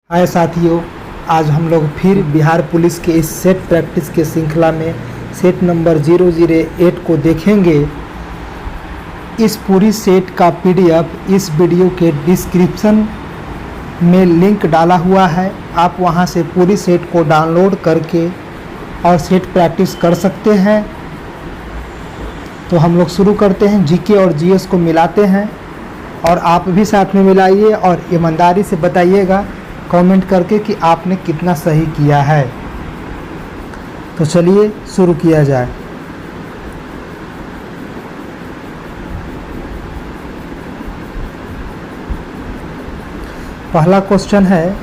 हाय साथियों, आज हम लोग फिर बिहार पुलिस के इस सेट प्रैक्टिस के श्रृंखला में सेट नंबर 008 को देखेंगे। इस पूरी सेट का पीडीएफ इस वीडियो के डिस्क्रिप्शन में लिंक डाला हुआ है। आप वहां से पूरी सेट को डाउनलोड करके और सेट प्रैक्टिस कर सकते हैं। तो हम लोग शुरू करते हैं। जीके और जीएस को मिलाते हैं और आप भी साथ में मिलाइए और ईमानदारी से बताइएगा कमेंट करके कि आपने कितना सही किया है। तो चलिए शुरू किया जाए। पहला क्वेश्चन है,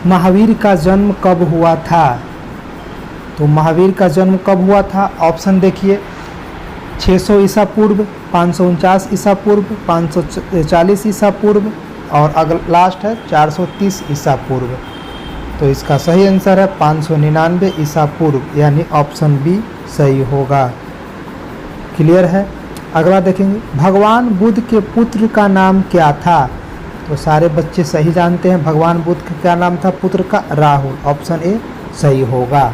महावीर का जन्म कब हुआ था? तो महावीर का जन्म कब हुआ था? ऑप्शन देखिए, 600 ईसा पूर्व, 549 ईसा पूर्व, 540 ईसा पूर्व और अगला लास्ट है 430 ईसा पूर्व। तो इसका सही आंसर है 599 ईसा पूर्व, यानी ऑप्शन बी सही होगा। क्लियर है। अगला देखेंगे, भगवान बुद्ध के पुत्र का नाम क्या था? तो सारे बच्चे सही जानते हैं, भगवान बुद्ध का क्या नाम था पुत्र का? राहुल। ऑप्शन ए सही होगा।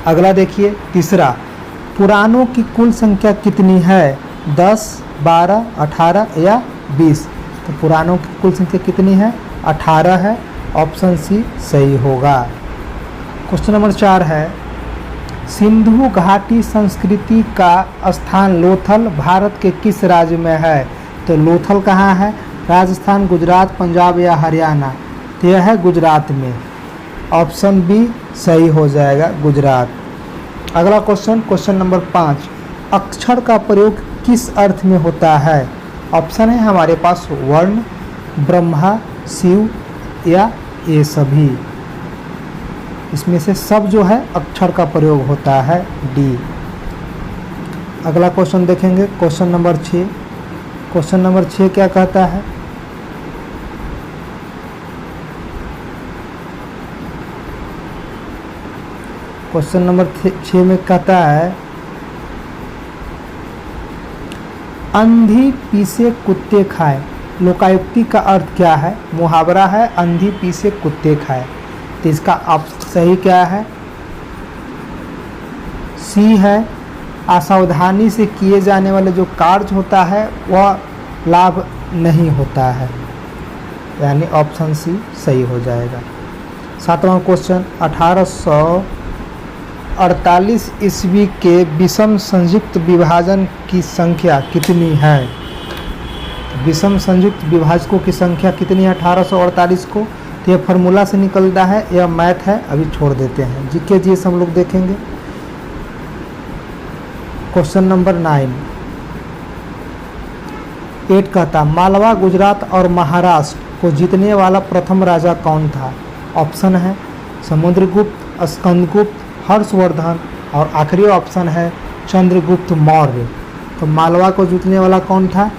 अगला देखिए, तीसरा, पुराणों की कुल संख्या कितनी है? 10, 12, 18 या 20? तो पुराणों की कुल संख्या कितनी है? 18 है। ऑप्शन सी सही होगा। क्वेश्चन नंबर 4 है, सिंधु घाटी संस्कृति का स्थान लोथल भारत के किस राज्य में है? तो लोथल कहाँ है? राजस्थान, गुजरात, पंजाब या हरियाणा? तो यह है गुजरात में। ऑप्शन बी सही हो जाएगा, गुजरात। अगला क्वेश्चन नंबर 5, अक्षर का प्रयोग किस अर्थ में होता है? ऑप्शन है हमारे पास वर्ण, ब्रह्मा, शिव या ये सभी। इसमें से सब जो है अक्षर का प्रयोग होता है, डी। अगला क्वेश्चन देखेंगे, क्वेश्चन नंबर 6। क्वेश्चन नंबर 6 क्या कहता है? क्वेश्चन नंबर 6 में कहता है, अंधी पीसे कुत्ते खाए। लोकायुक्ति का अर्थ क्या है? मुहावरा है, अंधी पीसे कुत्ते खाए। तो इसका सही क्या है? सी है, असावधानी से किए जाने वाले जो कार्य होता है वह लाभ नहीं होता है, यानी ऑप्शन सी सही हो जाएगा। 7वां क्वेश्चन, 1848 ईस्वी के विषम संयुक्त विभाजन की संख्या कितनी है? विषम संयुक्त विभाजकों की संख्या कितनी है 1848 को? तो यह फार्मूला से निकलता है, यह मैथ है, अभी छोड़ देते हैं। जीके जीएस हम लोग देखेंगे। क्वेश्चन नंबर 8 कहता, मालवा, गुजरात और महाराष्ट्र को जीतने वाला प्रथम राजा कौन था? ऑप्शन है समुद्रगुप्त, स्कंदगुप्त, हर्षवर्धन और आखिरी ऑप्शन है चंद्रगुप्त मौर्य। तो मालवा को जीतने वाला कौन था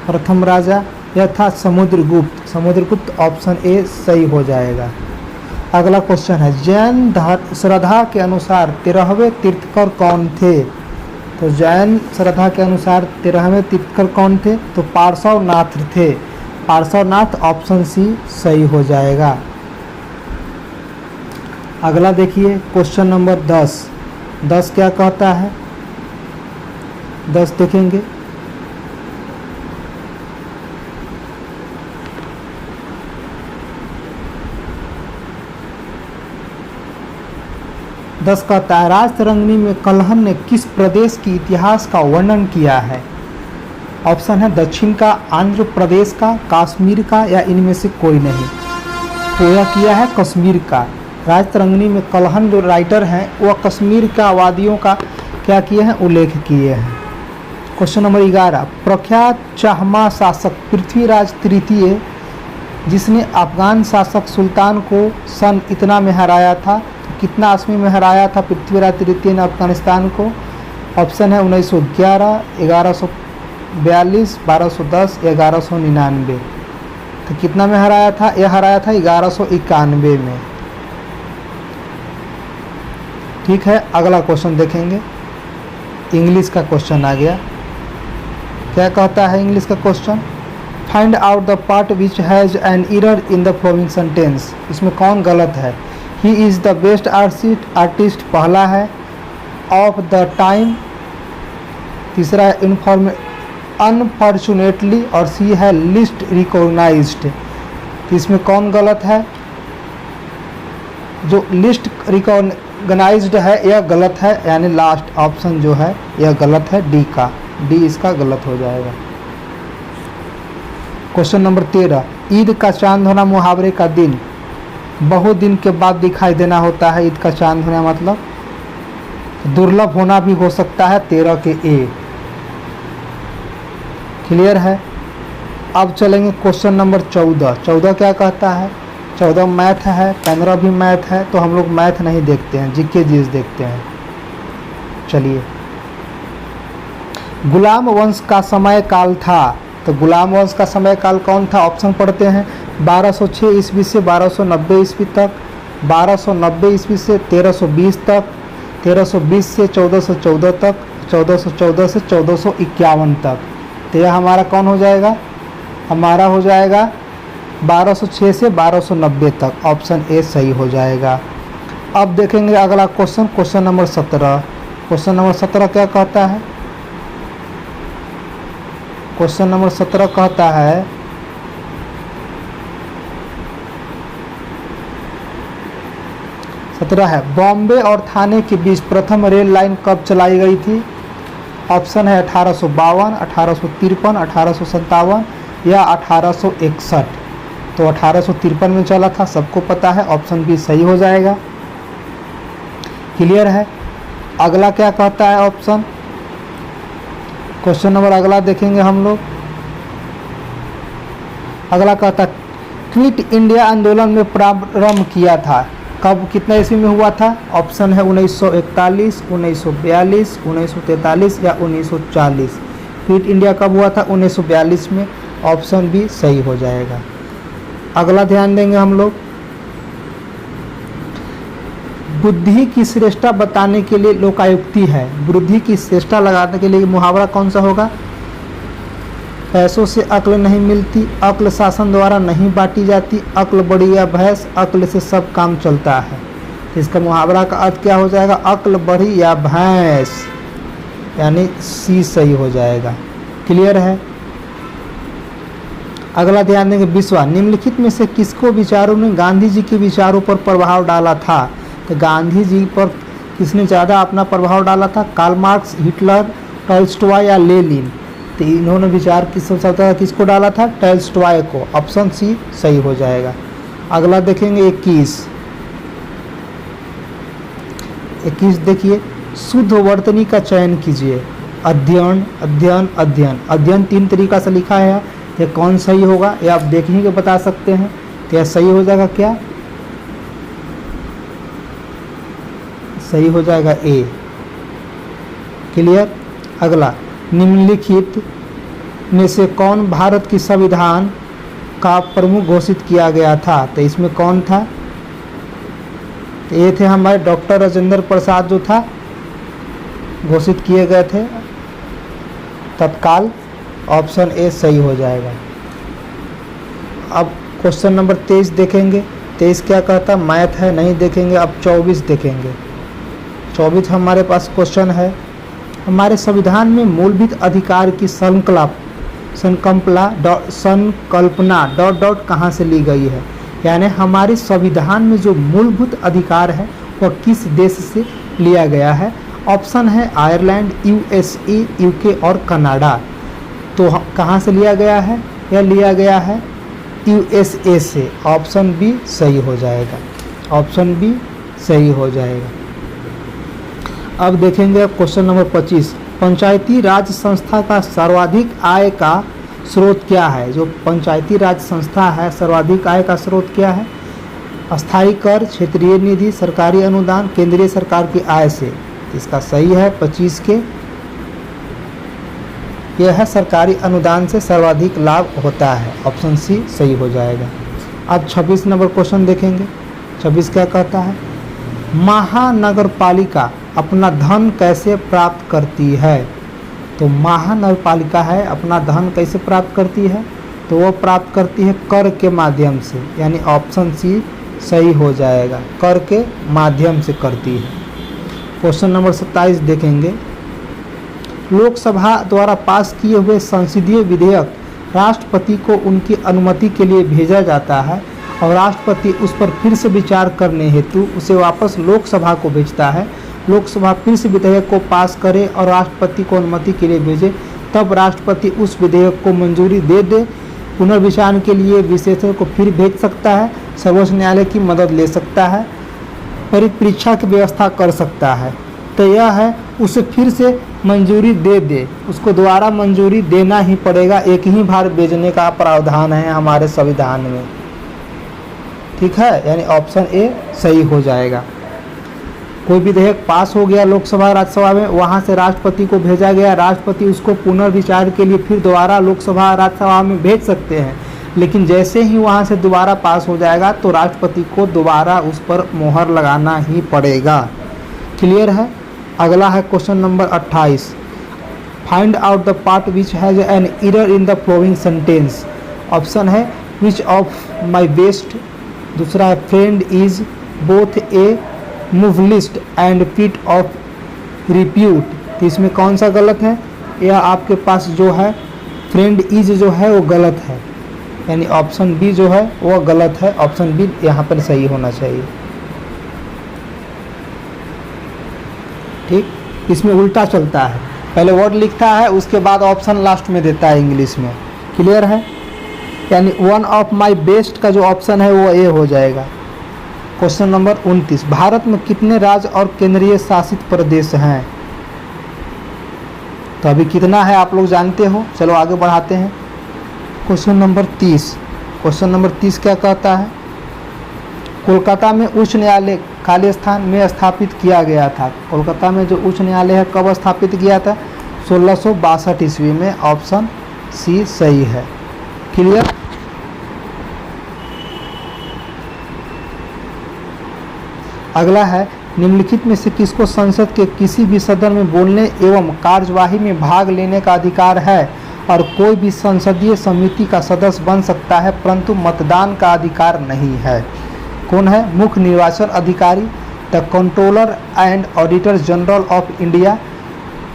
प्रथम राजा? यह था समुद्रगुप्त। समुद्रगुप्त ऑप्शन ए सही हो जाएगा। अगला क्वेश्चन है, जैन श्रद्धा के अनुसार 13वें तीर्थकर कौन थे? तो जैन श्रद्धा के अनुसार 13वें तीर्थकर कौन थे? तो पार्श्वनाथ थे। पार्श्वनाथ ऑप्शन सी सही हो जाएगा। अगला देखिए, क्वेश्चन नंबर 10। 10 क्या कहता है? 10 देखेंगे, कहता है, राजतरंगिणी में कल्हण ने किस प्रदेश की इतिहास का वर्णन किया है? ऑप्शन है दक्षिण का, आंध्र प्रदेश का, कश्मीर का या इनमें से कोई नहीं। तो यह किया है कश्मीर का। राजतरंगिणी में कल्हण जो राइटर हैं वह कश्मीर का वादियों का क्या किए हैं? उल्लेख किए हैं। क्वेश्चन नंबर 11, प्रख्यात चाहमा शासक पृथ्वीराज तृतीय जिसने अफगान शासक सुल्तान को सन इतना में हराया था, तो कितना ईस्वी में हराया था पृथ्वीराज तृतीय ने अफगानिस्तान को? ऑप्शन है 1911, 1142, 1210 या 1199। तो कितना में हराया था? यह हराया था 1191 में। ठीक है। अगला क्वेश्चन देखेंगे, इंग्लिश का क्वेश्चन आ गया। क्या कहता है इंग्लिश का question? Find out the part which has an error in the flowing sentence. इसमें कौन गलत है? He is the best artist पहला है, ऑफ द टाइम तीसरा है, अनफॉर्चुनेटली, और सी है लिस्ट रिकॉग्नाइज्ड। तो इसमें कौन गलत है? जो लिस्ट रिकॉग्नाइज्ड है यह गलत है, यानी लास्ट ऑप्शन जो है यह गलत है, डी का, डी इसका गलत हो जाएगा। क्वेश्चन नंबर 13, ईद का चांद होना मुहावरे का दिन, बहुत दिन के बाद दिखाई देना होता है। ईद का चांद होना मतलब दुर्लभ होना भी हो सकता है, 13 के ए। क्लियर है? अब चलेंगे क्वेश्चन नंबर 14। 14 क्या कहता है? 14 मैथ है, 15 भी मैथ है, तो हम लोग मैथ नहीं देखते हैं, जीके जीएस देखते हैं। चलिए, गुलाम वंश का समय काल था, तो गुलाम वंश का समय काल कौन था? ऑप्शन पढ़ते हैं, 1206 ईस्वी से 1290 ईस्वी तक, 1290 ईस्वी से 1320 तक, 1320 से 1414 तक, 1414 से 1451 तक। तो यह हमारा कौन हो जाएगा? हमारा हो जाएगा 1206 से 1290 तक, ऑप्शन ए सही हो जाएगा। अब देखेंगे अगला question, question number 17। Question number 17 क्या कहता है? क्वेश्चन नंबर 17 कहता है, बॉम्बे और थाने के बीच प्रथम रेल लाइन कब चलाई गई थी? ऑप्शन है 1852, 1853, 1857 या 1861। तो 1853 में चला था, सबको पता है, ऑप्शन बी सही हो जाएगा। क्लियर है? अगला क्या कहता है ऑप्शन? क्वेश्चन नंबर अगला देखेंगे हम लोग। अगला कहता है, क्विट इंडिया आंदोलन में प्रारंभ किया था, कब कितना ईस्वी में हुआ था? ऑप्शन है 1941, 1942, 1943 या 1940। क्विट इंडिया कब हुआ था? 1942 में, ऑप्शन बी सही हो जाएगा। अगला ध्यान देंगे हम लोग, बुद्धि की श्रेष्ठता बताने के लिए लोकायुक्ति है, बुद्धि की श्रेष्ठता लगाने के लिए मुहावरा कौन सा होगा? पैसों से अक्ल नहीं मिलती, अक्ल शासन द्वारा नहीं बांटी जाती, अक्ल बड़ी या भैंस, अक्ल से सब काम चलता है। इसका मुहावरा का अर्थ क्या हो जाएगा? अक्ल बड़ी या भैंस, यानी सी सही हो जाएगा। क्लियर है? अगला ध्यान देंगे, विश्वा निम्नलिखित में से किसको विचारों ने गांधी जी के विचारों पर प्रभाव डाला था? तो गांधी जी पर किसने ज़्यादा अपना प्रभाव डाला था? कार्ल मार्क्स, हिटलर, टॉल्स्टॉय या लेनिन। तो इन्होंने विचार किसको डाला था? टॉल्स्टॉय को, ऑप्शन सी सही हो जाएगा। अगला देखेंगे 21 देखिए, शुद्ध वर्तनी का चयन कीजिए। अध्ययन, अध्ययन, अध्ययन। अध्ययन 3 तरीका से लिखा है, ये कौन सही होगा ये आप देखने के बता सकते हैं। तो यह सही हो जाएगा क्या? सही हो जाएगा ए। क्लियर? अगला, निम्नलिखित में से कौन भारत की संविधान का प्रमुख घोषित किया गया था? तो इसमें कौन था? तो ये थे हमारे डॉक्टर राजेंद्र प्रसाद, जो था घोषित किए गए थे तत्काल, ऑप्शन ए सही हो जाएगा। अब क्वेश्चन नंबर 23 देखेंगे। 23 क्या कहता? मैथ है, नहीं देखेंगे। अब 24 देखेंगे। 24 हमारे पास क्वेश्चन है, हमारे संविधान में मूलभूत अधिकार की संकल्पना डॉट डॉट कहाँ से ली गई है? यानी हमारे संविधान में जो मूलभूत अधिकार है वह किस देश से लिया गया है? ऑप्शन है आयरलैंड, यूएसए, यूके और कनाडा। तो कहाँ से लिया गया है? यह लिया गया है यूएसए से, ऑप्शन बी सही हो जाएगा। ऑप्शन बी सही हो जाएगा। अब देखेंगे क्वेश्चन नंबर 25, पंचायती राज संस्था का सर्वाधिक आय का स्रोत क्या है? जो पंचायती राज संस्था है, सर्वाधिक आय का स्रोत क्या है? अस्थायी कर, क्षेत्रीय निधि, सरकारी अनुदान, केंद्रीय सरकार की आय से। इसका सही है 25 के, यह है सरकारी अनुदान से सर्वाधिक लाभ होता है, ऑप्शन सी सही हो जाएगा। अब 26 नंबर क्वेश्चन देखेंगे। 26 क्या कहता है? महानगर पालिका अपना धन कैसे प्राप्त करती है? तो महानगर पालिका है अपना धन कैसे प्राप्त करती है? तो वो प्राप्त करती है कर के माध्यम से, यानी ऑप्शन सी सही हो जाएगा, कर के माध्यम से करती है। क्वेश्चन नंबर 27 देखेंगे। लोकसभा द्वारा पास किए हुए संसदीय विधेयक राष्ट्रपति को उनकी अनुमति के लिए भेजा जाता है और राष्ट्रपति उस पर फिर से विचार करने हेतु उसे वापस लोकसभा को भेजता है। लोकसभा फिर से विधेयक को पास करे और राष्ट्रपति को अनुमति के लिए भेजे, तब राष्ट्रपति उस विधेयक को मंजूरी दे पुनर्विचार के लिए विशेषज्ञ को फिर भेज सकता है, सर्वोच्च न्यायालय की मदद ले सकता है, परिपरीक्षा की व्यवस्था कर सकता है। तो यह है उसे फिर से मंजूरी दे, उसको दोबारा मंजूरी देना ही पड़ेगा, एक ही बार भेजने का प्रावधान है हमारे संविधान में। ठीक है, यानी ऑप्शन ए सही हो जाएगा। कोई विधेयक पास हो गया लोकसभा राज्यसभा में, वहाँ से राष्ट्रपति को भेजा गया, राष्ट्रपति उसको पुनर्विचार के लिए फिर दोबारा लोकसभा राज्यसभा में भेज सकते हैं, लेकिन जैसे ही वहाँ से दोबारा पास हो जाएगा तो राष्ट्रपति को दोबारा उस पर मोहर लगाना ही पड़ेगा। क्लियर है। अगला है question number 28। Find out the part which has an error in the following sentence. Option है विच ऑफ माई बेस्ट, दूसरा है friend is both A move list and feet of repute. तो इसमें कौन सा गलत है? यह आपके पास जो है फ्रेंड इज जो है वो गलत है, यानी ऑप्शन बी जो है वो गलत है, ऑप्शन बी यहाँ पर सही होना चाहिए। ठीक, इसमें उल्टा चलता है, पहले वर्ड लिखता है उसके बाद ऑप्शन लास्ट में देता है इंग्लिश में। क्लियर है, यानी वन ऑफ माई बेस्ट का जो ऑप्शन है वो ए हो जाएगा। Question number 29। भारत में कितने राज्य और केंद्रीय शासित प्रदेश हैं? तो अभी कितना है आप लोग जानते हो, चलो आगे बढ़ाते हैं। Question number 30। क्वेश्चन नंबर 30 क्या कहता है? कोलकाता में उच्च न्यायालय खाली स्थान में स्थापित किया गया था। कोलकाता में जो उच्च न्यायालय है कब स्थापित किया था? 1662 ईस्वी में। ऑप्शन सी सही है। क्लियर। अगला है निम्नलिखित में से किसको संसद के किसी भी सदन में बोलने एवं कार्यवाही में भाग लेने का अधिकार है और कोई भी संसदीय समिति का सदस्य बन सकता है परंतु मतदान का अधिकार नहीं है? कौन है? मुख्य निर्वाचन अधिकारी, the controller and auditor general of India,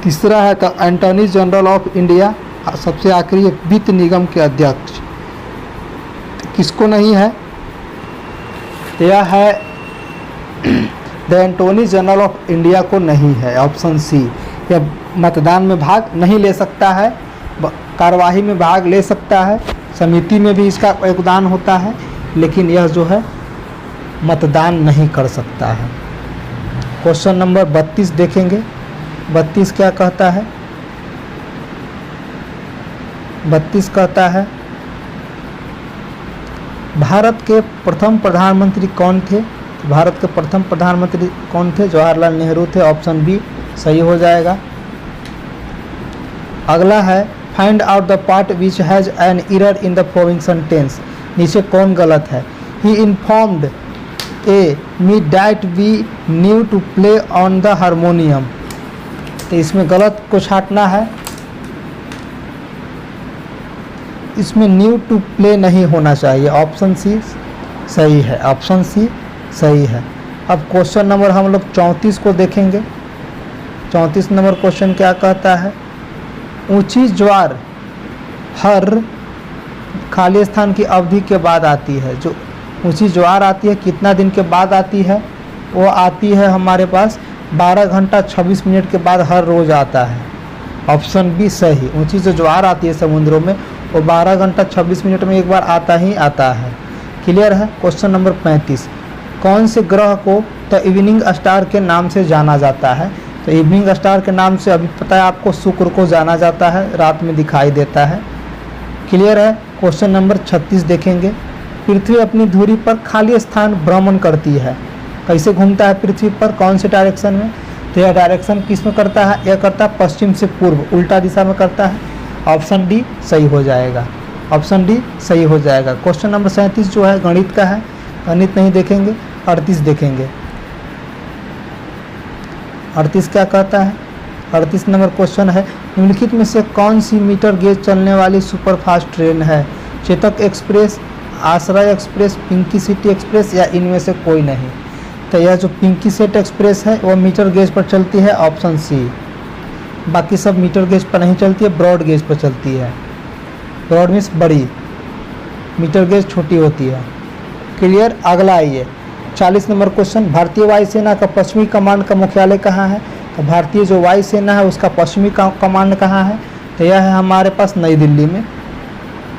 तीसरा है the attorney general of India, सबसे आखिरी है वित्त निगम के अध्यक्ष। किसको नहीं है? यह है the attorney general of India को नहीं है, ऑप्शन सी। यह मतदान में भाग नहीं ले सकता है, कार्यवाही में भाग ले सकता है, समिति में भी इसका योगदान होता है, लेकिन यह जो है मतदान नहीं कर सकता है। क्वेश्चन नंबर 32 देखेंगे। 32 क्या कहता है? 32 कहता है भारत के प्रथम प्रधानमंत्री कौन थे? भारत के प्रथम प्रधानमंत्री कौन थे? जवाहरलाल नेहरू थे। ऑप्शन बी सही हो जाएगा। अगला है find out the part which has an error in the following sentence. नीचे कौन गलत है? He informed a me that we knew to play on the harmonium. तो इसमें गलत को छांटना है, इसमें न्यू टू प्ले नहीं होना चाहिए। ऑप्शन सी सही है, ऑप्शन सी सही है। अब क्वेश्चन नंबर हम लोग 34 को देखेंगे। 34 नंबर क्वेश्चन क्या कहता है? ऊंची ज्वार हर खाली स्थान की अवधि के बाद आती है। जो ऊंची ज्वार आती है कितना दिन के बाद आती है? वो आती है हमारे पास 12 घंटा 26 मिनट के बाद हर रोज़ आता है। ऑप्शन बी सही। ऊंची जो ज्वार आती है समुद्रों में वो 12 घंटा 26 मिनट में एक बार आता ही आता है। क्लियर है। Question number 35। कौन से ग्रह को द इवनिंग स्टार के नाम से जाना जाता है? तो इवनिंग स्टार के नाम से अभी पता है आपको शुक्र को जाना जाता है, रात में दिखाई देता है। क्लियर है। क्वेश्चन नंबर 36 देखेंगे। पृथ्वी अपनी धुरी पर खाली स्थान भ्रमण करती है। कैसे घूमता है पृथ्वी पर, कौन से डायरेक्शन में? तो यह डायरेक्शन किस में करता है? यह करता है पश्चिम से पूर्व, उल्टा दिशा में करता है। ऑप्शन डी सही हो जाएगा, ऑप्शन डी सही हो जाएगा। क्वेश्चन नंबर 37 जो है गणित का है, गणित नहीं देखेंगे, 38 देखेंगे। 38 क्या कहता है? 38 नंबर क्वेश्चन है निम्नलिखित में से कौन सी मीटर गेज चलने वाली सुपरफास्ट ट्रेन है? चेतक एक्सप्रेस, आश्रय एक्सप्रेस, पिंकी सिटी एक्सप्रेस या इनमें से कोई नहीं। तो यह जो पिंकी सेट एक्सप्रेस है वो मीटर गेज पर चलती है, ऑप्शन सी। बाकी सब मीटर गेज पर नहीं चलती है, ब्रॉड गेज पर चलती है। ब्रॉड मीन्स बड़ी, मीटर गेज छोटी होती है। क्लियर। अगला आइए 40 नंबर क्वेश्चन, भारतीय वायुसेना का पश्चिमी कमांड का मुख्यालय कहाँ है? तो भारतीय जो वायुसेना है उसका पश्चिमी कमांड कहाँ है? तो यह है हमारे पास नई दिल्ली में।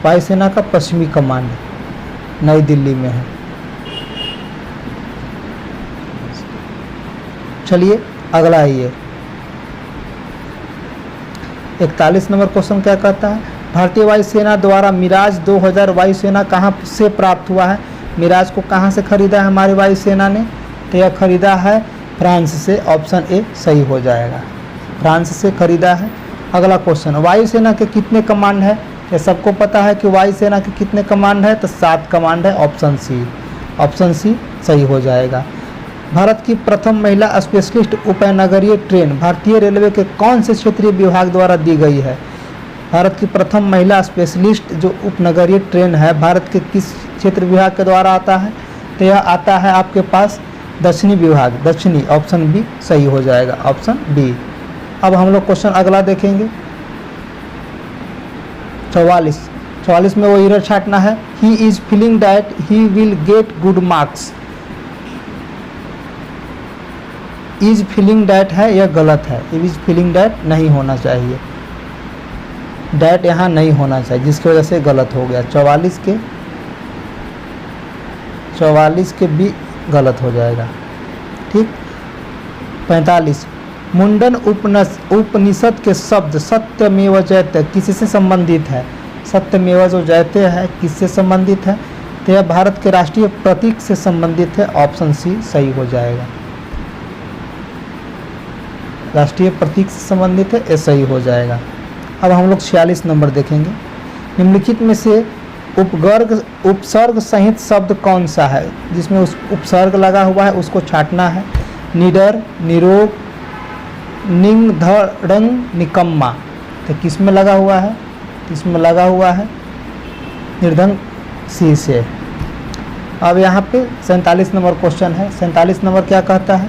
वायुसेना का पश्चिमी कमांड नई दिल्ली में है। चलिए अगला आइए 41 नंबर क्वेश्चन क्या कहता है? भारतीय वायुसेना द्वारा मिराज 2000 वायुसेना कहाँ से प्राप्त हुआ है? मिराज को कहाँ से खरीदा है हमारी वायुसेना ने? तो यह खरीदा है फ्रांस से, ऑप्शन ए सही हो जाएगा। फ्रांस से खरीदा है। अगला क्वेश्चन, वायुसेना के कितने कमांड है? ये सबको पता है कि वायुसेना के कितने कमांड है? तो 7 कमांड है, ऑप्शन सी। ऑप्शन सी सही हो जाएगा। भारत की प्रथम महिला स्पेशलिस्ट उपनगरीय ट्रेन भारतीय रेलवे के कौन से क्षेत्रीय विभाग द्वारा दी गई है? भारत की प्रथम महिला स्पेशलिस्ट जो उपनगरीय ट्रेन है भारत के किस क्षेत्र विभाग के द्वारा आता है? तो यह आता है आपके पास दक्षिणी विभाग, दक्षिणी, ऑप्शन बी सही हो जाएगा, ऑप्शन बी। अब हम लोग क्वेश्चन अगला देखेंगे 44 में वो एरर छाटना है। He is feeling that he will get good marks. Is feeling that है, यह गलत है। इज फीलिंग दैट नहीं होना चाहिए, डैट यहाँ नहीं होना चाहिए, जिसकी वजह से गलत हो गया। 44 के भी गलत हो जाएगा, ठीक। 45 मुंडन उपनिषद के शब्द सत्यमेव जयते किससे संबंधित है? सत्यमेव जो जयते है किससे संबंधित है? तो यह भारत के राष्ट्रीय प्रतीक से संबंधित है, ऑप्शन सी सही हो जाएगा। राष्ट्रीय प्रतीक से संबंधित है, ये सही हो जाएगा। अब हम लोग 46 नंबर देखेंगे। निम्नलिखित में से उपसर्ग सहित शब्द कौन सा है? जिसमें उस उपसर्ग लगा हुआ है उसको छाटना है। निडर, निरोग, निंग, धड़ंग, निकम्मा। तो किस में लगा हुआ है? इसमें लगा हुआ है निर्धंग सी से। अब यहाँ पे 47 नंबर क्वेश्चन है। 47 नंबर क्या कहता है?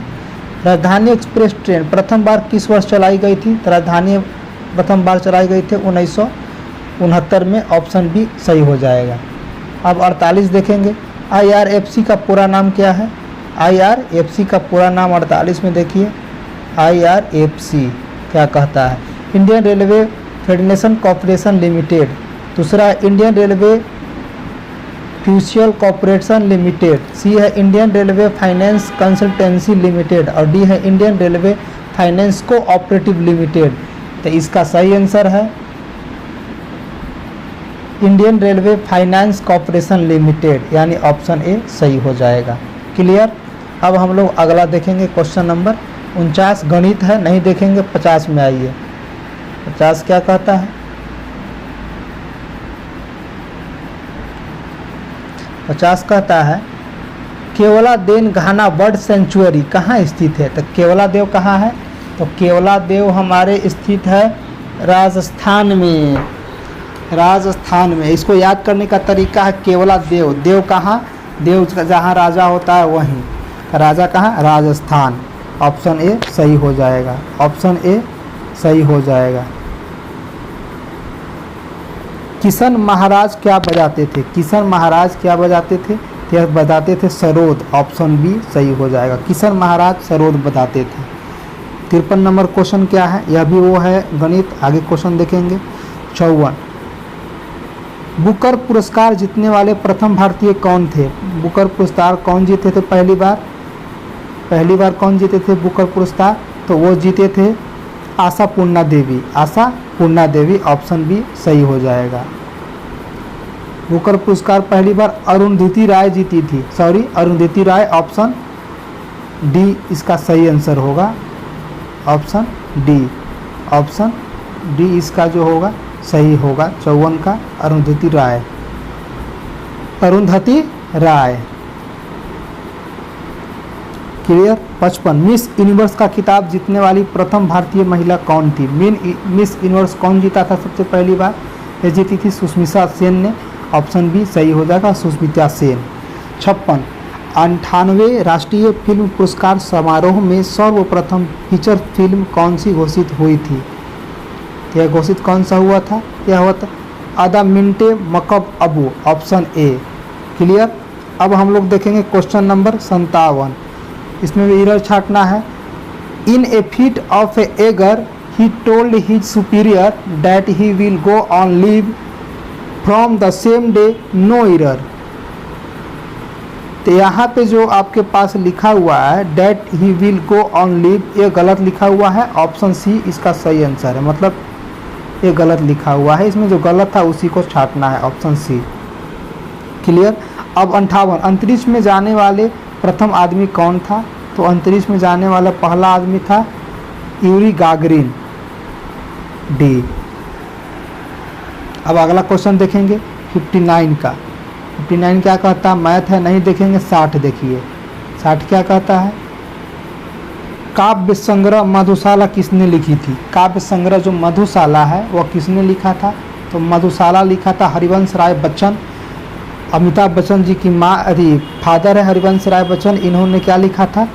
राजधानी एक्सप्रेस ट्रेन प्रथम बार किस वर्ष चलाई गई थी? तो राजधानी प्रथम बार चलाई गई थी 1969 में, ऑप्शन बी सही हो जाएगा। अब 48 देखेंगे। IRFC का पूरा नाम क्या है? IRFC का पूरा नाम 48 में देखिए। IRFC क्या कहता है? Indian railway federation corporation limited. दूसरा Indian railway future corporation limited. C है Indian railway finance consultancy limited और डी है Indian railway finance cooperative limited. तो इसका सही आंसर है Indian railway finance corporation limited, यानी ऑप्शन ए सही हो जाएगा। क्लियर। अब हम लोग अगला देखेंगे क्वेश्चन नंबर 49 गणित है, नहीं देखेंगे। 50 में आइए। 50 क्या कहता है? 50 कहता है केवलादेव घाना बर्ड सेंचुरी कहाँ स्थित है? तो केवलादेव कहाँ है? तो केवलादेव हमारे स्थित है राजस्थान में। राजस्थान में। इसको याद करने का तरीका है केवलादेव। देव कहाँ? देव जहाँ राजा होता है वहीं। राजा कहाँ? राजस्थान। ऑप्शन ए सही हो जाएगा। ऑप्शन ए सही हो जाएगा। किशन महाराज क्या बजाते थे? किशन महाराज क्या बजाते थे? यह बजाते थे सरोद। ऑप्शन बी सही हो जाएगा। किशन महाराज सरोद बजाते थे। 53 नंबर क्वेश्चन क्या है? यह भी वो है गणित। आगे क्वेश्चन देखेंगे 54। बुकर पुरस्कार जीतने वाले प्रथम भारतीय कौन थे? बुकर पुरस्कार कौन जीते थे पहली बार? पहली बार कौन जीते थे बुकर पुरस्कार? तो वो जीते थे आशापूर्णा देवी। आशापूर्णा देवी, ऑप्शन बी सही हो जाएगा। बुकर पुरस्कार पहली बार अरुंधति राय जीती थी। सॉरी, अरुंधति राय, ऑप्शन डी इसका सही आंसर होगा। Option D. ऑप्शन डी इसका जो होगा सही होगा। 54 का अरुंधति राय। अरुंधति राय। क्लियर। 55 मिस यूनिवर्स का खिताब जीतने वाली प्रथम भारतीय महिला कौन थी? मिस यूनिवर्स कौन जीता था सबसे पहली बार? ये जीती थी सुष्मिता सेन ने। ऑप्शन बी सही हो जाएगा, सुष्मिता सेन। 56 98वें राष्ट्रीय फिल्म पुरस्कार समारोह में सर्वप्रथम फीचर फिल्म कौन सी घोषित हुई थी? तो यह घोषित कौन सा हुआ था? यह हुआ था अदामिंटे मकब अबू, ऑप्शन ए। क्लियर। अब हम लोग देखेंगे क्वेश्चन नंबर 57। इसमें भी एरर छाटना है। In a fit of a एगर he told his superior that he will go on leave from the same day, no error. तो यहाँ पे जो आपके पास लिखा हुआ है that he will go on leave, ये गलत लिखा हुआ है। ऑप्शन सी इसका सही आंसर है, मतलब ये गलत लिखा हुआ है, इसमें जो गलत था उसी को छाटना है, ऑप्शन सी। क्लियर। अब 58 अंतरिक्ष में जाने वाले प्रथम आदमी कौन था? तो अंतरिक्ष में जाने वाला पहला आदमी था यूरी गागरिन, डी। अब अगला क्वेश्चन देखेंगे 59 का। 59 क्या कहता है? मैथ है, नहीं देखेंगे। 60 देखिए। 60 क्या कहता है? काव्य संग्रह मधुशाला किसने लिखी थी? काव्य संग्रह जो मधुशाला है वह किसने लिखा था? तो मधुशाला लिखा था हरिवंश राय बच्चन। अमिताभ बच्चन जी की माँ फादर है हरिवंश राय बच्चन, इन्होंने क्या लिखा था?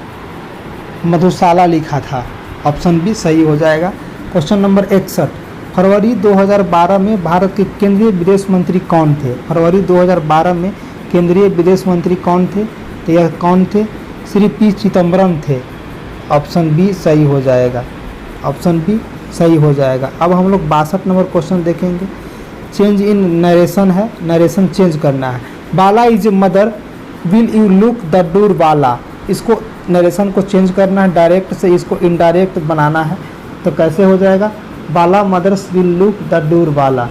मधुशाला लिखा था। ऑप्शन बी सही हो जाएगा। क्वेश्चन नंबर 61 फरवरी 2012 में भारत के केंद्रीय विदेश मंत्री कौन थे? फरवरी 2012 में केंद्रीय विदेश मंत्री कौन थे? तो यह कौन थे? श्री पी चिदम्बरम थे। ऑप्शन बी सही हो जाएगा, ऑप्शन बी सही हो जाएगा। अब हम लोग 62 नंबर क्वेश्चन देखेंगे। चेंज इन नरेशन है, नरेशन चेंज करना है। Bala is a mother, will you look the door Bala, इसको नरेशन को चेंज करना है, डायरेक्ट से इसको इनडायरेक्ट बनाना है। तो कैसे हो जाएगा? Bala mothers will look the door Bala.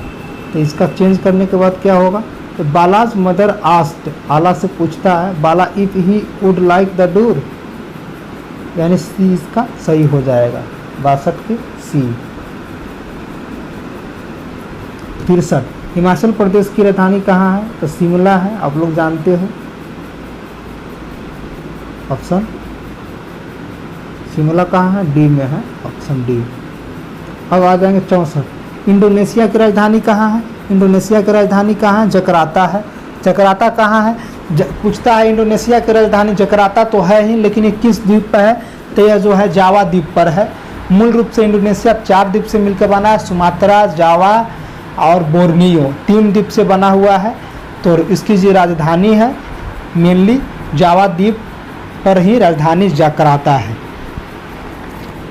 तो इसका चेंज करने के बाद क्या होगा? तो बालाज मदर आस्क्ड, आला से पूछता है Bala if he would like the door, यानी सी इसका सही हो जाएगा। 62 के सी। 63 हिमाचल प्रदेश की राजधानी कहाँ है? तो शिमला है, आप लोग जानते हो। ऑप्शन शिमला कहाँ है? डी में है, ऑप्शन डी। अब आ जाएंगे 64 इंडोनेशिया की राजधानी कहाँ है? इंडोनेशिया की राजधानी कहाँ है? जकार्ता है। जकार्ता कहाँ है? पूछता है इंडोनेशिया की राजधानी जकार्ता तो है ही, लेकिन ये किस द्वीप पर है? तो यह जो है जावा द्वीप पर है। मूल रूप से इंडोनेशिया 4 द्वीप से मिलकर बना है, सुमात्रा, जावा और बोर्नियो 3 द्वीप से बना हुआ है। तो इसकी जो राजधानी है मेनली जावा द्वीप पर ही राजधानी जकार्ता है।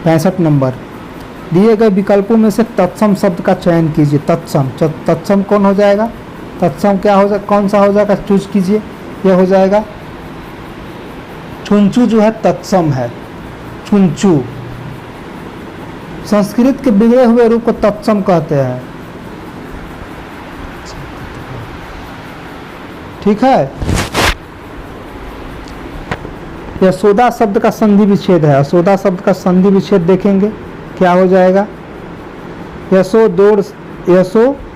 65 नंबर दिए गए विकल्पों में से तत्सम शब्द का चयन कीजिए। तत्सम, तत्सम कौन हो जाएगा? तत्सम क्या हो जाएगा? कौन सा हो जाएगा? चूज कीजिए। यह हो जाएगा चुंचू, जो है तत्सम है, चुंचू। संस्कृत के बिगड़े हुए रूप को तत्सम कहते हैं। ठीक है। यशोदा शब्द का संधि विच्छेद है। यशोदा शब्द का संधि विच्छेद देखेंगे क्या हो जाएगा? यशो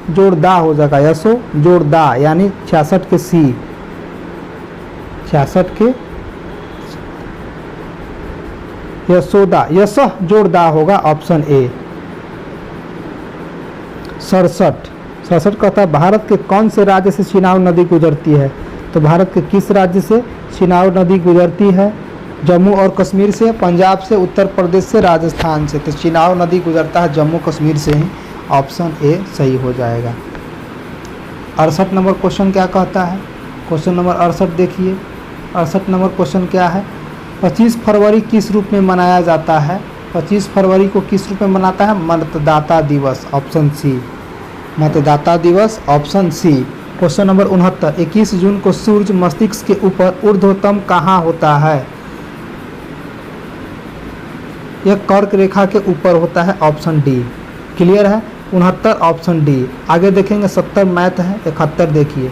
जोड़ दा हो जाएगा, यशो जोड़ दा, यानी 66 के सी। 66 के यशोदा, यश जोड़ दा होगा, ऑप्शन ए। 67 कहता है भारत के कौन से राज्य से चिनाब नदी गुजरती है? तो भारत के किस राज्य से चिनाब नदी गुजरती है? जम्मू और कश्मीर से, पंजाब से, उत्तर प्रदेश से, राजस्थान से। तो चिनाब नदी गुजरता है जम्मू कश्मीर से ही, ऑप्शन ए सही हो जाएगा। 68 नंबर क्वेश्चन क्या कहता है? क्वेश्चन नंबर 68 देखिए। 68 नंबर क्वेश्चन क्या है? 25 फरवरी किस रूप में मनाया जाता है? 25 फरवरी को किस रूप में मनाता है? मतदाता दिवस, ऑप्शन सी। मतदाता दिवस, option C. Question number 69 21 June को सूर्य मस्तिष्क के ऊपर ऊर्ध्वतम कहाँ होता है? यह कर्क रेखा के ऊपर होता है, ऑप्शन डी। क्लियर है। 69 ऑप्शन डी। आगे देखेंगे 70 मैथ है। 71 देखिए।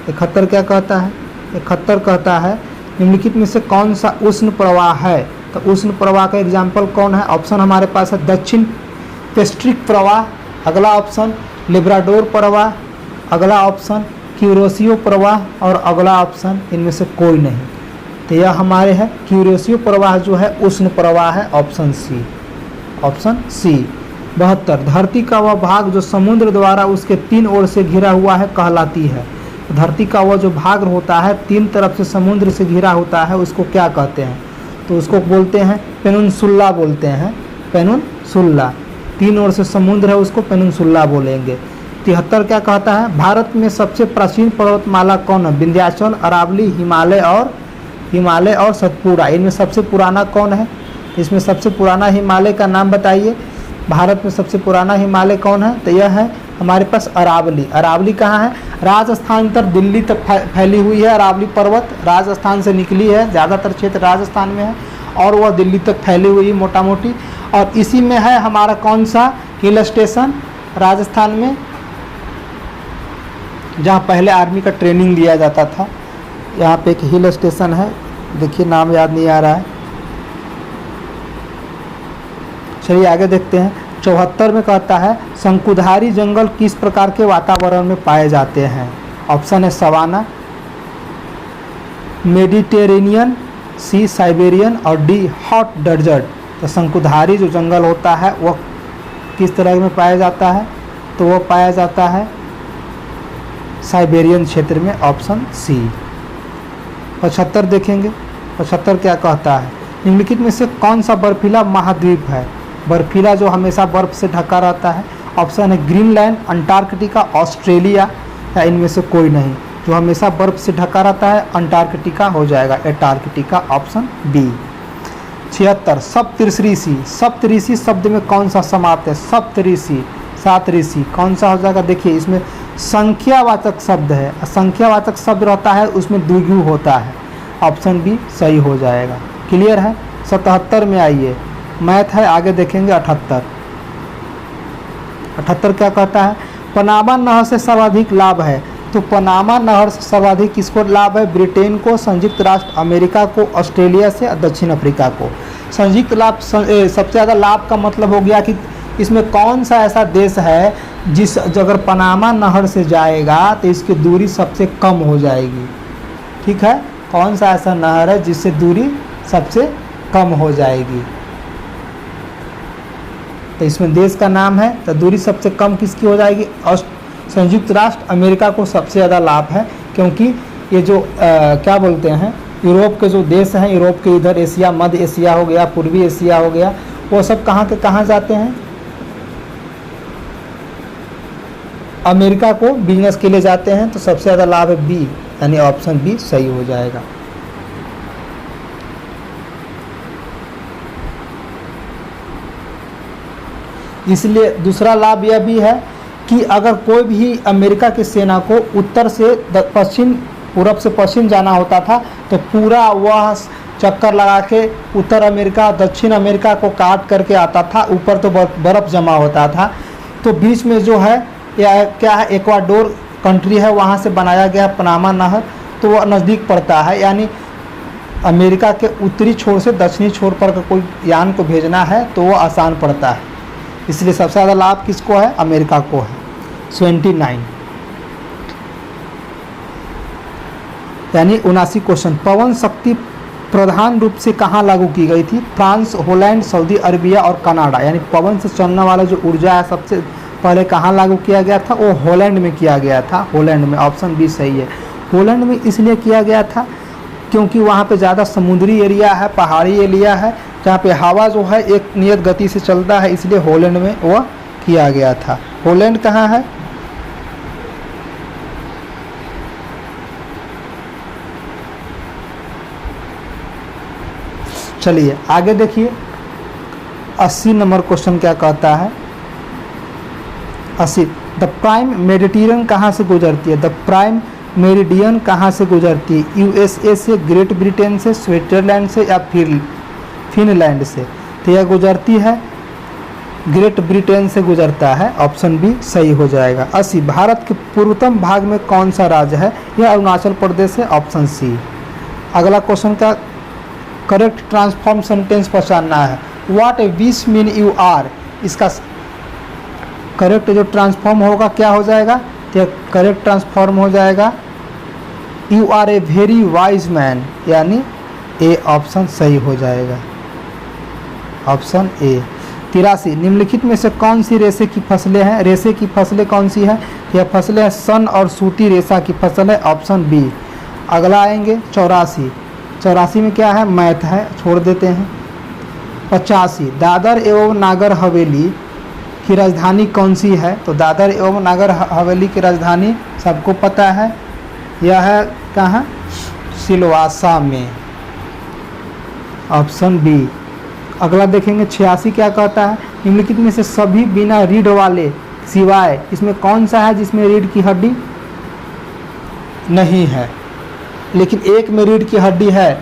71 क्या कहता है? 71 कहता है निम्नलिखित में से कौन सा उष्ण प्रवाह है? तो उष्ण प्रवाह का एग्जाम्पल कौन है? ऑप्शन हमारे पास है दक्षिण पेस्ट्रिक प्रवाह, अगला ऑप्शन लिब्राडोर प्रवाह, अगला ऑप्शन क्यूरोसियो प्रवाह और अगला ऑप्शन इनमें से कोई नहीं। तो यह हमारे है क्यूरोसियो प्रवाह जो है उष्ण प्रवाह है, ऑप्शन सी, ऑप्शन सी। 72 धरती का वह भाग जो समुद्र द्वारा उसके 3 ओर से घिरा हुआ है कहलाती है। धरती का वह जो भाग होता है 3 तरफ से समुद्र से घिरा होता है उसको क्या कहते हैं? तो उसको बोलते हैं पेनिनसुला बोलते हैं, पेनिनसुला। 3 ओर से समुद्र है उसको पेनिनसुला बोलेंगे। 73 क्या कहता है? भारत में सबसे प्राचीन पर्वतमाला कौन है? विंध्याचल, अरावली, हिमालय और सतपुड़ा। इनमें सबसे पुराना कौन है? इसमें सबसे पुराना हिमालय का नाम बताइए। भारत में सबसे पुराना हिमालय कौन है? तो यह है हमारे पास अरावली। अरावली कहाँ है? राजस्थान तक दिल्ली तक फैली हुई है। अरावली पर्वत राजस्थान से निकली है, ज़्यादातर क्षेत्र राजस्थान में है और वह दिल्ली तक फैली हुई है मोटा मोटी। और इसी में है हमारा कौन सा हिल स्टेशन राजस्थान में, जहाँ पहले आर्मी का ट्रेनिंग लिया जाता था। यहाँ पे एक हिल स्टेशन है, देखिए नाम याद नहीं आ रहा है। चलिए आगे देखते हैं। 74 में कहता है शंकुधारी जंगल किस प्रकार के वातावरण में पाए जाते हैं? ऑप्शन है सवाना, मेडिटेरेनियन, सी साइबेरियन और डी हॉट डेजर्ट। तो शंकुधारी जो जंगल होता है वह किस तरह में पाया जाता है? तो वह पाया जाता है साइबेरियन क्षेत्र में, ऑप्शन सी। 75 देखेंगे। 75 क्या कहता है? निम्नलिखित में से कौन सा बर्फीला महाद्वीप है? बर्फीला जो हमेशा बर्फ से ढका रहता है। ऑप्शन है ग्रीनलैंड, अंटार्कटिका, ऑस्ट्रेलिया या इनमें से कोई नहीं। जो हमेशा बर्फ से ढका रहता है अंटार्कटिका हो जाएगा, एंटार्कटिका, ऑप्शन बी। 76 सप्तऋषि। सप्तऋषि शब्द में कौन सा समाप्त है? सप्तऋषि, 7 ऋषि कौन सा हो जाएगा? देखिए इसमें संख्यावाचक शब्द है, संख्यावाचक शब्द रहता है उसमें द्विगु होता है, ऑप्शन बी सही हो जाएगा। क्लियर है? 77 में आइए, मैथ है, आगे देखेंगे। 78 क्या कहता है? पनामा नहर से सर्वाधिक लाभ है। तो पनामा नहर से सर्वाधिक किसको लाभ है? ब्रिटेन को, संयुक्त राष्ट्र अमेरिका को, ऑस्ट्रेलिया से दक्षिण अफ्रीका को। संयुक्त लाभ सबसे ज़्यादा लाभ का मतलब हो गया कि इसमें कौन सा ऐसा देश है जिस अगर पनामा नहर से जाएगा तो इसकी दूरी सबसे कम हो जाएगी। ठीक है, कौन सा ऐसा नहर है जिससे दूरी सबसे कम हो जाएगी? तो इसमें देश का नाम है, तो दूरी सबसे कम किसकी हो जाएगी? संयुक्त राष्ट्र अमेरिका को सबसे ज़्यादा लाभ है, क्योंकि ये जो क्या बोलते हैं यूरोप के जो देश हैं, यूरोप के इधर एशिया, मध्य एशिया हो गया, पूर्वी एशिया हो गया, वो सब कहाँ के कहाँ जाते हैं? अमेरिका को बिजनेस के लिए जाते हैं। तो सबसे ज़्यादा लाभ है बी, यानी ऑप्शन बी सही हो जाएगा। इसलिए दूसरा लाभ यह भी है कि अगर कोई भी अमेरिका की सेना को उत्तर से पश्चिम, पूरब से पश्चिम जाना होता था तो पूरा वह चक्कर लगा के उत्तर अमेरिका, दक्षिण अमेरिका को काट करके आता था। ऊपर तो बर्फ़ जमा होता था, तो बीच में जो है या क्या है इक्वाडोर कंट्री है, वहाँ से बनाया गया पनामा नहर, तो वह नज़दीक पड़ता है। यानी अमेरिका के उत्तरी छोर से दक्षिणी छोर पर कोई यान को भेजना है तो वह आसान पड़ता है। इसलिए सबसे ज़्यादा लाभ किसको है? अमेरिका को है। 29 यानी 79 क्वेश्चन। पवन शक्ति प्रधान रूप से कहाँ लागू की गई थी? फ्रांस, हॉलैंड, सऊदी अरबिया और कनाडा। यानी पवन से चलने वाला जो ऊर्जा है सबसे पहले कहाँ लागू किया गया था? वो हॉलैंड में किया गया था, हॉलैंड में, ऑप्शन बी सही है। हॉलैंड में इसलिए किया गया था क्योंकि वहाँ पे ज़्यादा समुद्री एरिया है, पहाड़ी एरिया है, जहाँ पे हवा जो है एक नियत गति से चलता है, इसलिए हॉलैंड में वह किया गया था। हॉलैंड कहाँ है? चलिए आगे देखिए। 80 नंबर क्वेश्चन क्या कहता है? 80 द प्राइम मेडिटेरियन कहाँ से गुजरती है? द प्राइम मेरिडियन कहाँ से गुजरती है? यूएसए से, ग्रेट ब्रिटेन से, स्विट्जरलैंड से या फिनलैंड से? तो यह गुजरती है ग्रेट ब्रिटेन से गुजरता है, ऑप्शन बी सही हो जाएगा। 80 भारत के पूर्वतम भाग में कौन सा राज्य है? यह अरुणाचल प्रदेश है, ऑप्शन सी। अगला क्वेश्चन का करेक्ट ट्रांसफॉर्म सेंटेंस पहचानना है। What a wise man you are, इसका करेक्ट जो ट्रांसफॉर्म होगा क्या हो जाएगा? तो करेक्ट ट्रांसफॉर्म हो जाएगा you are a very wise man, यानी ए ऑप्शन सही हो जाएगा, ऑप्शन ए। 83 निम्नलिखित में से कौन सी रेशे की फसलें हैं? रेशे की फसलें कौन सी है? यह फसलें हैं सन और सूती रेशा की फसल है, ऑप्शन बी। अगला आएंगे 84 में क्या है? मैथ है, छोड़ देते हैं। 85 दादर एवं नागर हवेली की राजधानी कौन सी है? तो दादर एवं नागर हवेली की राजधानी सबको पता है, यह है कहाँ? सिलवासा में, ऑप्शन बी। अगला देखेंगे 86 क्या कहता है? निम्नलिखित में से सभी बिना रीढ़ वाले सिवाय इसमें कौन सा है जिसमें रीढ़ की हड्डी नहीं है? लेकिन एक में रीढ़ की हड्डी है,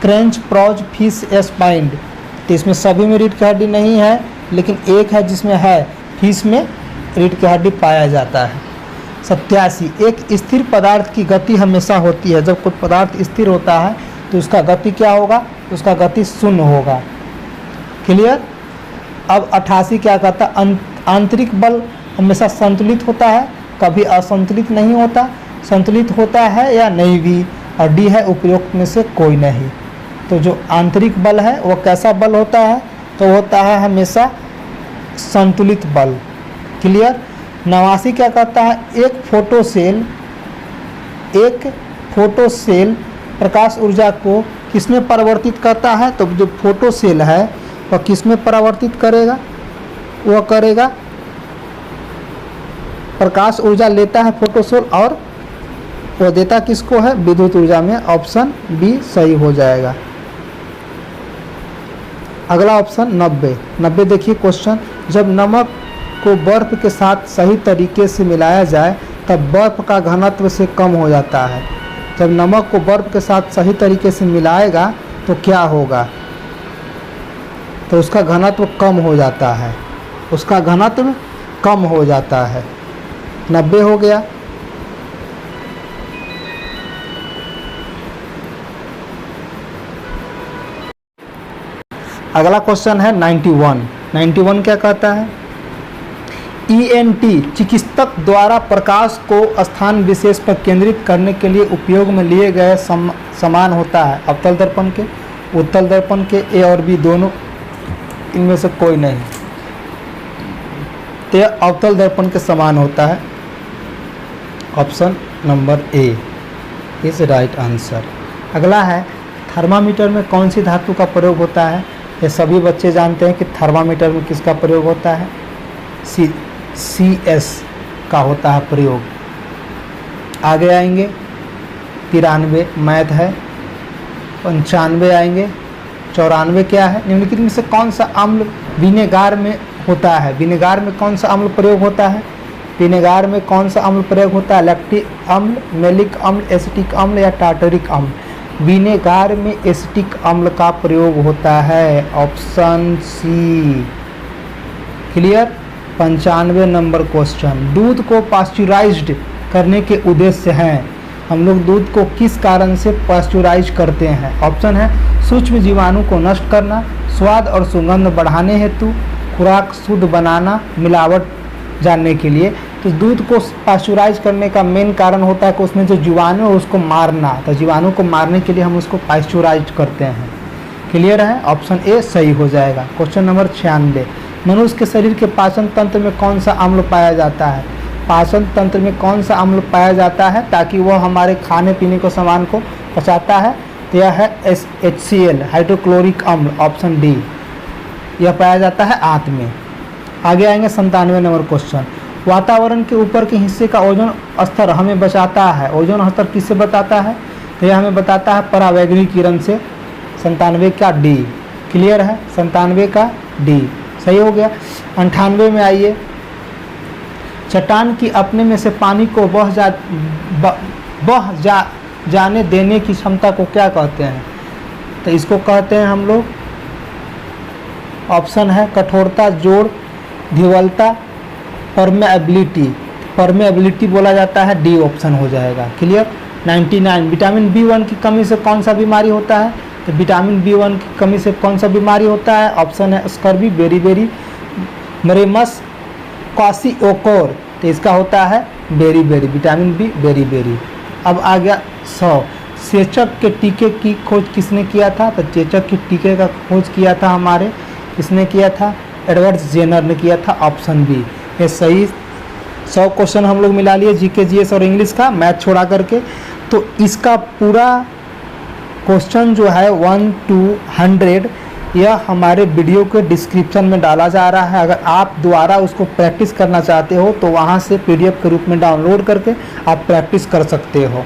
क्रंच प्रॉज फिश स्पाइंड। तो इसमें सभी में रीढ़ की हड्डी नहीं है, लेकिन एक है जिसमें है, फिश में रीढ़ की हड्डी पाया जाता है। 87 एक स्थिर पदार्थ की गति हमेशा होती है। जब कोई पदार्थ स्थिर होता है तो उसका गति क्या होगा? उसका गति शून्य होगा। क्लियर? अब 88 क्या कहता है? आंतरिक बल हमेशा संतुलित होता है, कभी असंतुलित नहीं होता। संतुलित होता है या नहीं भी? और डी है उपरोक्त में से कोई नहीं। तो जो आंतरिक बल है वो कैसा बल होता है? तो होता है हमेशा संतुलित बल। क्लियर? 89 क्या कहता है? एक फोटो सेल प्रकाश ऊर्जा को किसमें परिवर्तित करता है? तो जो फोटो सेल है वह किसमें परिवर्तित करेगा? वह करेगा, प्रकाश ऊर्जा लेता है फोटो सेल और वह देता किसको है? विद्युत ऊर्जा में। ऑप्शन बी सही हो जाएगा। अगला ऑप्शन 90 देखिए क्वेश्चन, जब नमक को बर्फ के साथ सही तरीके से मिलाया जाए तब बर्फ का घनत्व से कम हो जाता है। जब नमक को बर्फ के साथ सही तरीके से मिलाएगा तो क्या होगा? तो उसका घनत्व कम हो जाता है, उसका घनत्व कम हो जाता है। 90 हो गया। अगला क्वेश्चन है 91 क्या कहता है? ENT चिकित्सक द्वारा प्रकाश को स्थान विशेष पर केंद्रित करने के लिए उपयोग में लिए गए समान होता है अवतल दर्पण के, उत्तल दर्पण के, ए और बी दोनों, इनमें से कोई नहीं। तो अवतल दर्पण के समान होता है, option number A is right answer. अगला है थर्मामीटर में कौन सी धातु का प्रयोग होता है? ये सभी बच्चे जानते हैं कि थर्मामीटर में किसका प्रयोग होता है? CS का होता है प्रयोग। आगे आएंगे 93 मैथ है। 95 आएंगे। 94 क्या है? निम्नलिखित में से कौन सा अम्ल विनेगार में होता है? विनेगार में कौन सा अम्ल प्रयोग होता है? विनेगार में कौन सा अम्ल प्रयोग होता है? लैक्टिक अम्ल, मेलिक अम्ल, एसिटिक अम्ल या टार्टरिक अम्ल? विनेगार में एसिटिक अम्ल का प्रयोग होता है, option C. Clear? 95 number question, दूध को पास्चुराइज्ड करने के उद्देश्य हैं। हम लोग दूध को किस कारण से पास्चुराइज करते हैं? ऑप्शन है सूक्ष्म जीवाणु को नष्ट करना, स्वाद और सुगंध बढ़ाने हेतु, खुराक शुद्ध बनाना, मिलावट जानने के लिए। तो दूध को पास्चुराइज करने का मेन कारण होता है कि उसमें जो जीवाणु है उसको मारना। तो जीवाणु को मारने के लिए हम उसको पास्चुराइज करते हैं। क्लियर है? ऑप्शन ए सही हो जाएगा। क्वेश्चन नंबर 96, मनुष्य के शरीर के पाचन तंत्र में कौन सा अम्ल पाया जाता है? पाचन तंत्र में कौन सा अम्ल पाया जाता है ताकि वह हमारे खाने पीने को सामान को पचाता है? तो यह है HCl हाइड्रोक्लोरिक अम्ल, ऑप्शन डी। यह पाया जाता है आंत में। आगे आएंगे 97 नंबर क्वेश्चन, वातावरण के ऊपर के हिस्से का ओजोन स्तर हमें बचाता है। ओजोन स्तर किससे बताता है? तो यह हमें बताता है परावैगनी किरण से। 97 का डी। क्लियर है? 97 का डी सही हो गया। 98 में आइए, चट्टान की अपने में से पानी को बह जाने देने की क्षमता को क्या कहते हैं? तो इसको कहते हैं हम लोग, ऑप्शन है कठोरता, जोड़, धिवलता, परमेबिलिटी। परमेबिलिटी बोला जाता है, डी ऑप्शन हो जाएगा। क्लियर? 99 विटामिन B1 की कमी से कौन सा बीमारी होता है? तो विटामिन B1 की कमी से कौन सा बीमारी होता है? ऑप्शन है स्कर्वी, बेरीबेरी, मरेमस, क्वासिओकोर। तो इसका होता है बेरीबेरी, विटामिन बी बेरीबेरी। अब आ गया 100, चेचक के टीके की खोज किसने किया था? तो चेचक के टीके का खोज किया था हमारे, किसने किया था? एडवर्ड जेनर ने किया था, ऑप्शन बी। ये सही 100 क्वेश्चन हम लोग मिला लिए जीके जीएस और इंग्लिश का, मैथ छोड़ा करके। तो इसका पूरा क्वेश्चन जो है 1 to 100 यह हमारे वीडियो के डिस्क्रिप्शन में डाला जा रहा है। अगर आप दोबारा उसको प्रैक्टिस करना चाहते हो तो वहाँ से PDF के रूप में डाउनलोड करके आप प्रैक्टिस कर सकते हो।